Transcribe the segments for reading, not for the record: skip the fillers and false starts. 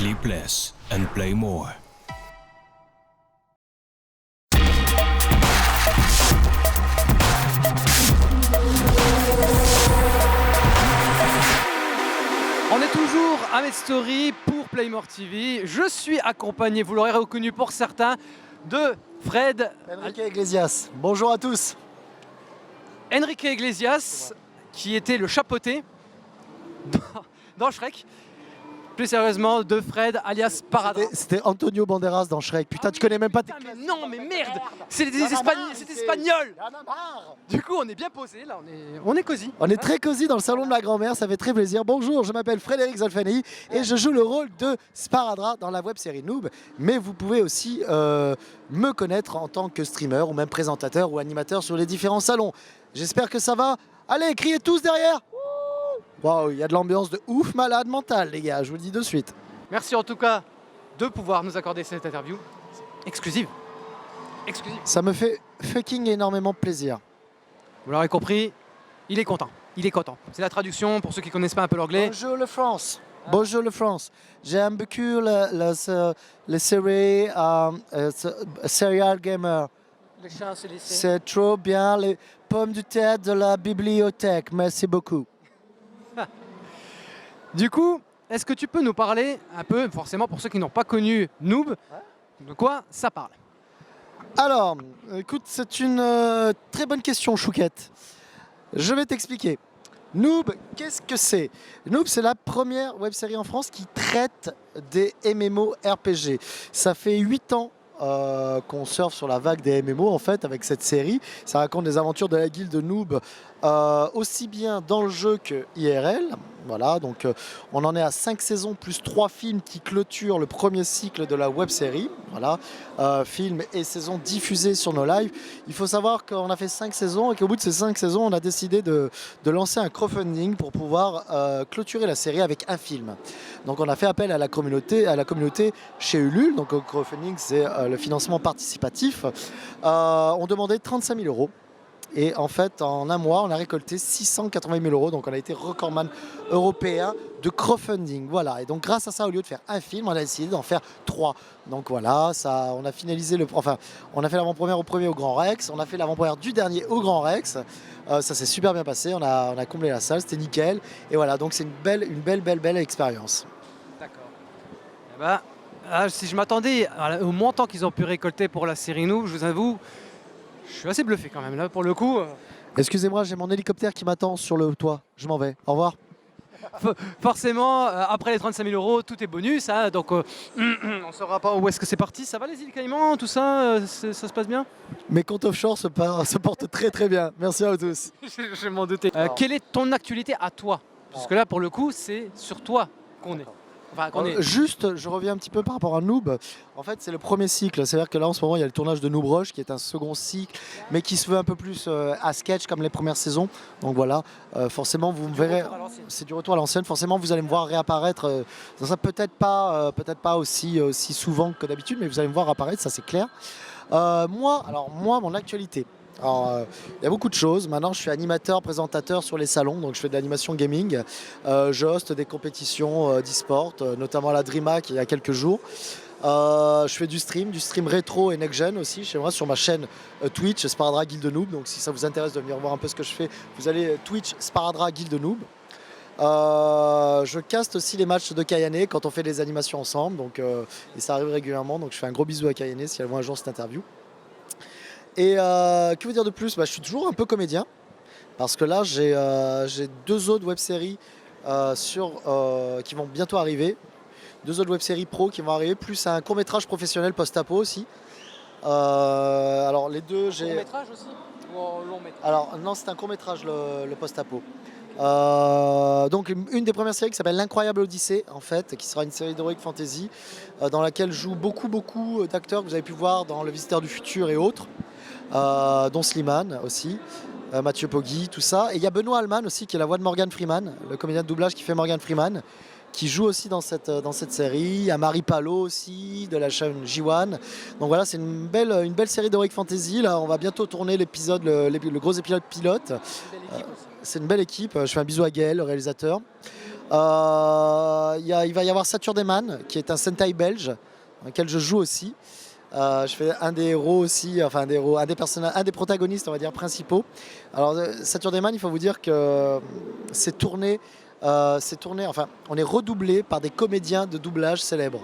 Sleep less and play more. On est toujours à MedStory pour Playmore TV. Je suis accompagné, vous l'aurez reconnu pour certains, de Fred. Enrique Iglesias. Bonjour à tous. Enrique Iglesias, qui était le chapeauté dans Shrek. Plus sérieusement, de Fred alias Paradra. C'était Antonio Banderas dans Shrek. Putain, tu connais même pas tes... Putain, mais non, mais merde, c'est espagnol. Du coup, on est bien posé, là, on est cosy. On est très cosy dans le salon de la grand-mère, ça fait très plaisir. Bonjour, je m'appelle Frédéric Zolfani et je joue le rôle de Sparadra dans la web-série Noob. Mais vous pouvez aussi me connaître en tant que streamer ou même présentateur ou animateur sur les différents salons. J'espère que ça va. Allez, criez tous derrière. Waouh, il y a de l'ambiance de ouf malade mental, les gars, je vous le dis de suite. Merci en tout cas de pouvoir nous accorder cette interview exclusive. Ça me fait fucking énormément plaisir. Vous l'aurez compris, il est content. C'est la traduction pour ceux qui ne connaissent pas un peu l'anglais. Bonjour le France. Bonjour le France. J'aime beaucoup les séries Serial Gamer. Les chats se laisser. C'est trop bien, les pommes de terre de la bibliothèque. Merci beaucoup. Du coup, est-ce que tu peux nous parler un peu, forcément pour ceux qui n'ont pas connu Noob, de quoi ça parle? Alors, écoute, c'est une très bonne question, Chouquette. Je vais t'expliquer. Noob, qu'est-ce que c'est? Noob, c'est la première web-série en France qui traite des MMORPG. Ça fait 8 ans qu'on surfe sur la vague des MMO en fait avec cette série. Ça raconte des aventures de la guilde Noob aussi bien dans le jeu que IRL. Voilà, donc on en est à 5 saisons plus 3 films qui clôturent le premier cycle de la web série. Voilà, films et saisons diffusées sur nos lives. Il faut savoir qu'on a fait 5 saisons et qu'au bout de ces 5 saisons, on a décidé de lancer un crowdfunding pour pouvoir clôturer la série avec un film. Donc on a fait appel à la communauté chez Ulule. Donc le crowdfunding, c'est le financement participatif. On demandait 35 000 €. Et en fait, en un mois, on a récolté 680 000 €. Donc, on a été recordman européen de crowdfunding. Voilà. Et donc, grâce à ça, au lieu de faire un film, on a décidé d'en faire 3. Donc, voilà, ça, on a finalisé on a fait l'avant-première au premier au Grand Rex. On a fait l'avant-première du dernier au Grand Rex. Ça s'est super bien passé. On a comblé la salle. C'était nickel. Et voilà. Donc, c'est une belle expérience. D'accord. Eh ben, si je m'attendais au montant qu'ils ont pu récolter pour la série Noob, je vous avoue, je suis assez bluffé quand même là pour le coup. Excusez-moi, j'ai mon hélicoptère qui m'attend sur le toit. Je m'en vais. Au revoir. Forcément, après les 35 000 €, tout est bonus. Hein, donc on ne saura pas où est-ce que c'est parti. Ça va les îles Caïmans, tout ça, ça se passe bien? Mes comptes offshore se portent très bien. Merci à vous tous. Je m'en doutais. Quelle est ton actualité à toi? Parce que là, pour le coup, c'est sur toi qu'on est. Enfin, Juste, je reviens un petit peu par rapport à Noob. En fait, c'est le premier cycle. C'est-à-dire que là, en ce moment, il y a le tournage de Noob Rush, qui est un second cycle, mais qui se veut un peu plus à sketch comme les premières saisons. Donc voilà, forcément, vous me verrez. C'est du retour à l'ancienne. Forcément, vous allez me voir réapparaître. Dans ça, peut-être pas aussi souvent que d'habitude, mais vous allez me voir apparaître, ça c'est clair. Moi, mon actualité. Alors, il y a beaucoup de choses. Maintenant, je suis animateur, présentateur sur les salons, donc je fais de l'animation gaming. Je hoste des compétitions d'e-sport, notamment à la DreamHack il y a quelques jours. Je fais du stream rétro et next-gen aussi chez moi sur ma chaîne Twitch, Sparadra Guilde Noob. Donc si ça vous intéresse de venir voir un peu ce que je fais, vous allez Twitch Sparadra Guilde Noob. Je caste aussi les matchs de Kayane quand on fait des animations ensemble, donc, et ça arrive régulièrement. Donc je fais un gros bisou à Kayane si elle voit un jour cette interview. Et que vous dire de plus? Je suis toujours un peu comédien parce que là j'ai 2 autres web-séries qui vont bientôt arriver. 2 autres web-séries pro qui vont arriver, plus un court-métrage professionnel post-apo aussi. Alors les deux, j'ai... Court-métrage aussi ou long métrage? Alors non, c'est un court-métrage le post-apo. Donc une des premières séries qui s'appelle L'Incroyable Odyssée en fait, qui sera une série d'heroic fantasy dans laquelle jouent beaucoup d'acteurs que vous avez pu voir dans Le Visiteur du Futur et autres, dont Slimane aussi, Mathieu Poggi, tout ça. Et il y a Benoît Alman aussi qui est la voix de Morgan Freeman, le comédien de doublage qui fait Morgan Freeman, qui joue aussi dans cette série. Il y a Marie Palot aussi, de la chaîne J1. Donc voilà, c'est une belle série d'heroic fantasy. Là, on va bientôt tourner le gros épisode pilote. C'est une belle équipe. Je fais un bisou à Gaël, le réalisateur. Il y il va y avoir Saturdeman, qui est un Sentai belge, dans lequel je joue aussi. Je fais un des héros aussi, enfin un des protagonistes, on va dire, principaux. Alors Saturdeman, il faut vous dire que c'est tourné, enfin on est redoublé par des comédiens de doublage célèbres.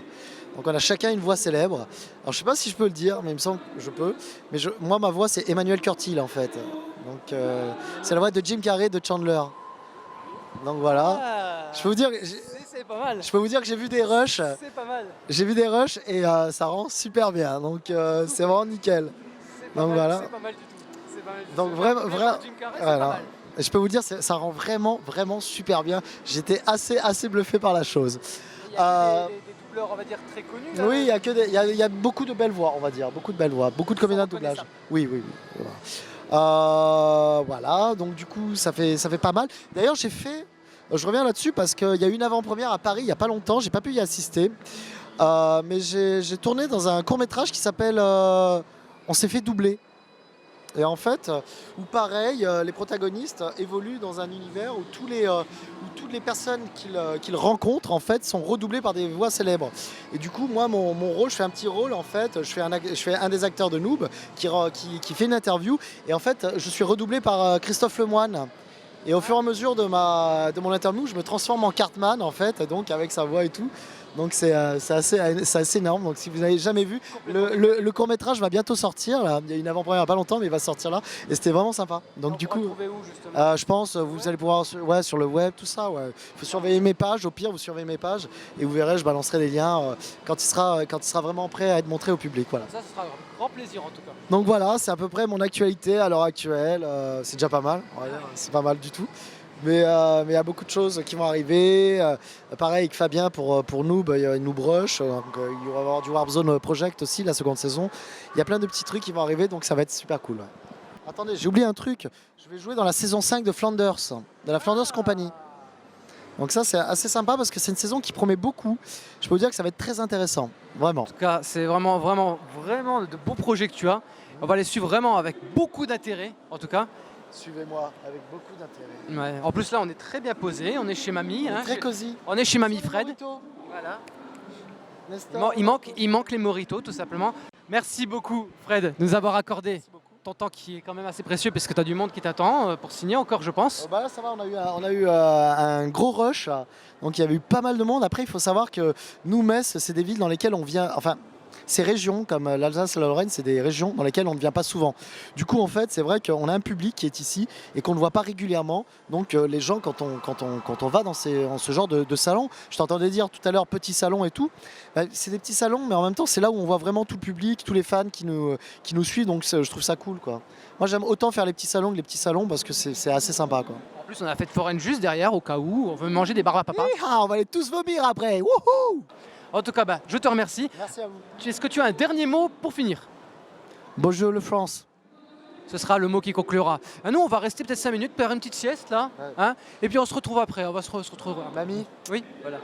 Donc on a chacun une voix célèbre. Alors je sais pas si je peux le dire, mais il me semble que je peux. Mais moi ma voix c'est Emmanuel Curtil en fait. Donc c'est la voix de Jim Carrey de Chandler. Donc voilà. Ah, Je peux vous dire, c'est pas mal. je peux vous dire que j'ai vu des rushs. C'est pas mal. J'ai vu des rushs et ça rend super bien. Donc c'est vraiment nickel. C'est pas Donc mal, voilà. c'est pas mal du tout. C'est pas mal du tout. Donc C'est vraiment, pas mal. vraiment, Jim Carrey, c'est voilà. pas mal. Et je peux vous dire, ça rend vraiment super bien. J'étais assez bluffé par la chose. Il y a des doubleurs, on va dire, très connus. Là. Oui, il y a beaucoup de belles voix, on va dire, beaucoup de belles voix, beaucoup de comédiens de doublage. Oui. Voilà, donc du coup, ça fait pas mal. D'ailleurs, je reviens là-dessus parce qu'il y a eu une avant-première à Paris il n'y a pas longtemps, j'ai pas pu y assister. Mais j'ai tourné dans un court-métrage qui s'appelle On s'est fait doubler. Et en fait, où pareil, les protagonistes évoluent dans un univers où toutes les personnes qu'ils rencontrent en fait sont redoublées par des voix célèbres. Et du coup, moi, mon rôle, je fais un petit rôle en fait. Je fais un des acteurs de Noob qui fait une interview. Et en fait, je suis redoublé par Christophe Lemoine. Et au fur et à mesure de mon interview, je me transforme en Cartman en fait, donc avec sa voix et tout. Donc c'est assez énorme. Donc si vous n'avez jamais vu, le court-métrage va bientôt sortir. Là. Il y a une avant-première il n'y a pas longtemps, mais il va sortir là. Et c'était vraiment sympa. Donc du coup, où, justement je pense vous allez pouvoir sur le web, tout ça. Ouais. Il faut surveiller mes pages. Au pire, vous surveillez mes pages et vous verrez, je balancerai des liens quand il sera vraiment prêt à être montré au public. Voilà. Ça, ce sera un grand plaisir en tout cas. Donc voilà, c'est à peu près mon actualité à l'heure actuelle. C'est déjà pas mal. On va dire. C'est pas mal du tout. Mais il y a beaucoup de choses qui vont arriver. Pareil avec Fabien pour Noob, il y a une Noob Rush. Donc, il va y avoir du Warp Zone Project aussi, la seconde saison. Il y a plein de petits trucs qui vont arriver, donc ça va être super cool. Ouais. Attendez, j'ai oublié un truc. Je vais jouer dans la saison 5 de Flanders, de la Flanders Company. Donc ça, c'est assez sympa parce que c'est une saison qui promet beaucoup. Je peux vous dire que ça va être très intéressant, vraiment. En tout cas, c'est vraiment de beaux projets que tu as. On va les suivre vraiment avec beaucoup d'intérêt, en tout cas. Suivez-moi avec beaucoup d'intérêt. Ouais. En plus, là, on est très bien posé. On est chez Mamie. Hein, Très cosy. On est chez Mamie Salut, Fred. Morito. Voilà. Nestor. Il manque les moritos, tout simplement. Merci beaucoup, Fred, de nous avoir accordé ton temps qui est quand même assez précieux parce que tu as du monde qui t'attend pour signer encore, je pense. Bah là, ça va, on a eu un gros rush. Donc il y avait eu pas mal de monde. Après, il faut savoir que nous, Metz, c'est des villes dans lesquelles on vient. Enfin, ces régions comme l'Alsace et la Lorraine, c'est des régions dans lesquelles on ne vient pas souvent. Du coup, en fait, c'est vrai qu'on a un public qui est ici et qu'on ne voit pas régulièrement. Donc, les gens, quand on va dans ce genre de salon, je t'entendais dire tout à l'heure petit salon et tout, bah, c'est des petits salons, mais en même temps, c'est là où on voit vraiment tout le public, tous les fans qui nous suivent. Donc, je trouve ça cool, quoi. Moi, j'aime autant faire les petits salons que les petits salons parce que c'est assez sympa, quoi. En plus, on a fait de foraine juste derrière au cas où on veut manger des barbes à papa. On va aller tous vomir après. Wouhou! En tout cas, je te remercie. Merci à vous. Est-ce que tu as un dernier mot pour finir? Bonjour le France. Ce sera le mot qui conclura. Nous, on va rester peut-être 5 minutes, faire une petite sieste là. Ouais. Hein, et puis on se retrouve après. On va se retrouver. Mamie. Oui, voilà.